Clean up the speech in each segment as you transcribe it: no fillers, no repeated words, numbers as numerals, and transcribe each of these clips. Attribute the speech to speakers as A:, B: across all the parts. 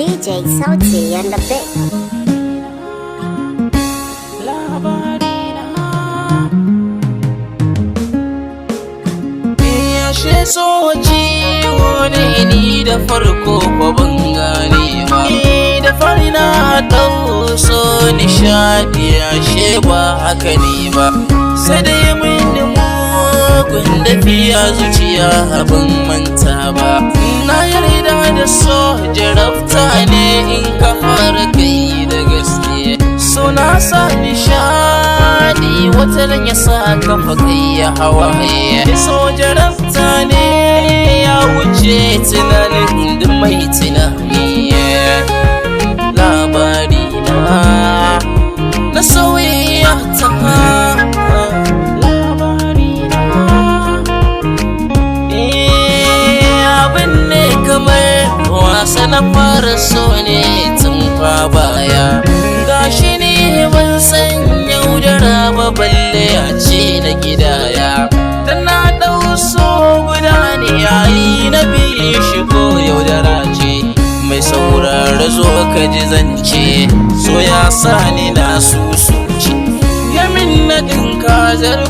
A: DJ Sauti and the Big.
B: Ashe so ciwo ne ni da farko ko ban gane ba. Da fari na ɗau so nishaɗi ashe ba haka ne ba. Sai dai mun mugun dafiya zuciya ban manta ba. Na yarda da so jarabta ne in ka fara kai da gaske. So na sa nishaɗi wataran ya sa kafa kai ya hawaye. So jarabta ne ya wuce tunanin duk mai tunani. Labari na sauya ta labari abin ne kamar wasa na fara so ne tun fa baya. Gashi ne ban san yaudara ba balle a ce na gidaya. Dan na ɗau so guda ne yayi na biyu shigo yaudara ce. Mai saurara zo ka ji zance so ya sa ni na susuci. Yamin na ɗinka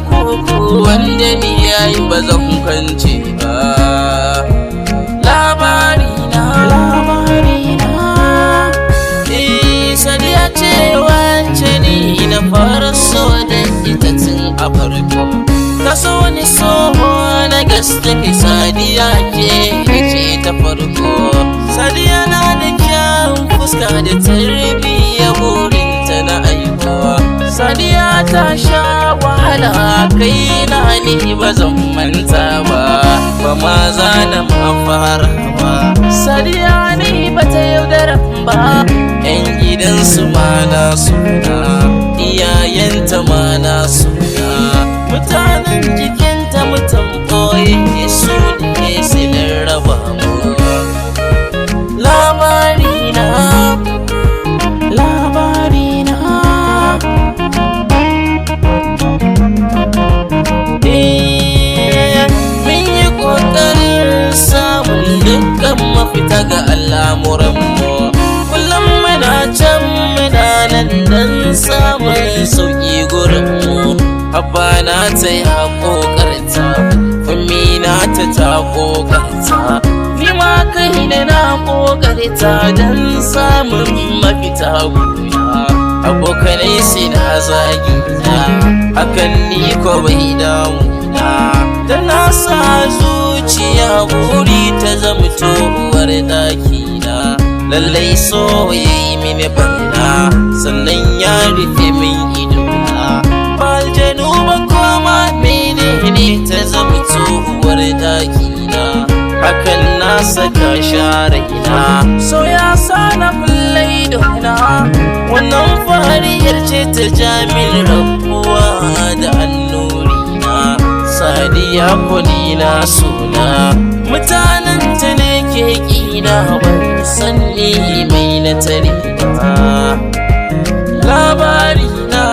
B: koko wanda ni yayi ba zan kwance ba. Labari na Sadiya ce wance ni na fara so da ita tun a farko. Ta so ni so na gaske kai Sadiya ce ta farko. Sadiya na da kyawun fuska da tarbiyya burinta na aikuwa. Sadiya ta sha wahala kai na ni ba zan manta ba. Ba ma za na ma fara ba. Sadiya ni ba ta yaudara ba. 'Yan gidansu ma na suna, iyayenta ma na suna. Mutanen jikinta mutan ɓoye su ne silin raba mu. Labari na mun yi ƙoƙarin samun dukkan mafita ga al'amuranmu. Kullum muna can muna nan don samun sauƙi gurinmu. Abba na ta yi ƙoƙarta, ummi na ta ƙoƙarta. Ni ma kai da na ƙoƙarta don samun mafita guda. Abokanai suna zagina, hakan ni ko bai damuna. Da na sa zuciya buri ta zamto uwar ɗakina. Lallai so yayi mini barna sannan ya rufe min idona. Ba aljanu ba koma menene ta zamto uwar ɗakina. Hakan na saka sharaina so ya sa na kulle idona. Wannan fariyar ce ta jamin rabuwa da annurina. Sadiya kuli na suna mutanen ta ne ke ƙina ban san ni mai na tare ba. Labari na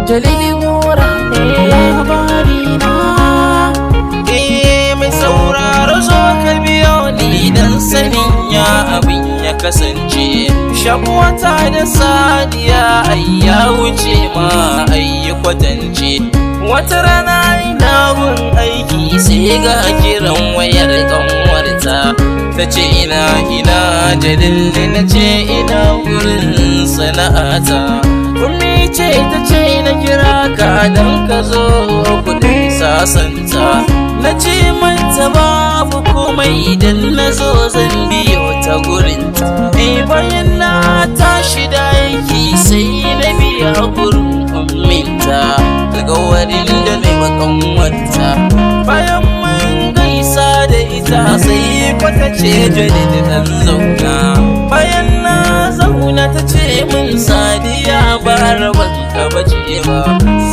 B: Jalili Wura ne. Labari na mai sauraro zo ka biyo ni dan sanin ya abin ya kasance. Shakuwata da Sadiya ai ya wuce ma ai kwatance. Wata rana ina gun aiki sai ga kiran wayar ƙanwarta. Ta ce ina Jalili na ce ina wurin sana'ata. Ummi ce ta ce na kira ka don ka zo kuɗin sasanta. Na ce manta babu komai idan na zo zan biyo ta gurinta. Bayan na tashi da aiki sai na biya gurin umminta. Alƙawarin da na yi ƙanwarta. Bayan mun gaisa da ita sai kwata ce Jalili dan zauna. Bayan na zauna ta ce min Sadiya ba raban ka bace ba.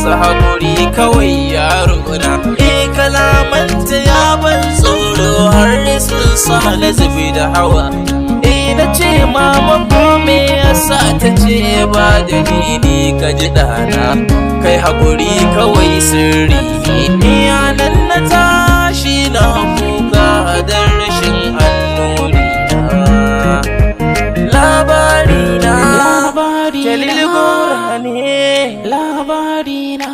B: Sa haƙuri kawai yaro na. Kalamanta ya ban tsoro har sun sa na zubi da hawa. Na ce mama ko me yasa ta ce ba dalili ka ji ɗana. Kai haƙuri kawai sirri ne. Yanan na tashi na kuka don rashin annuri na. Jalil Gora ne labari na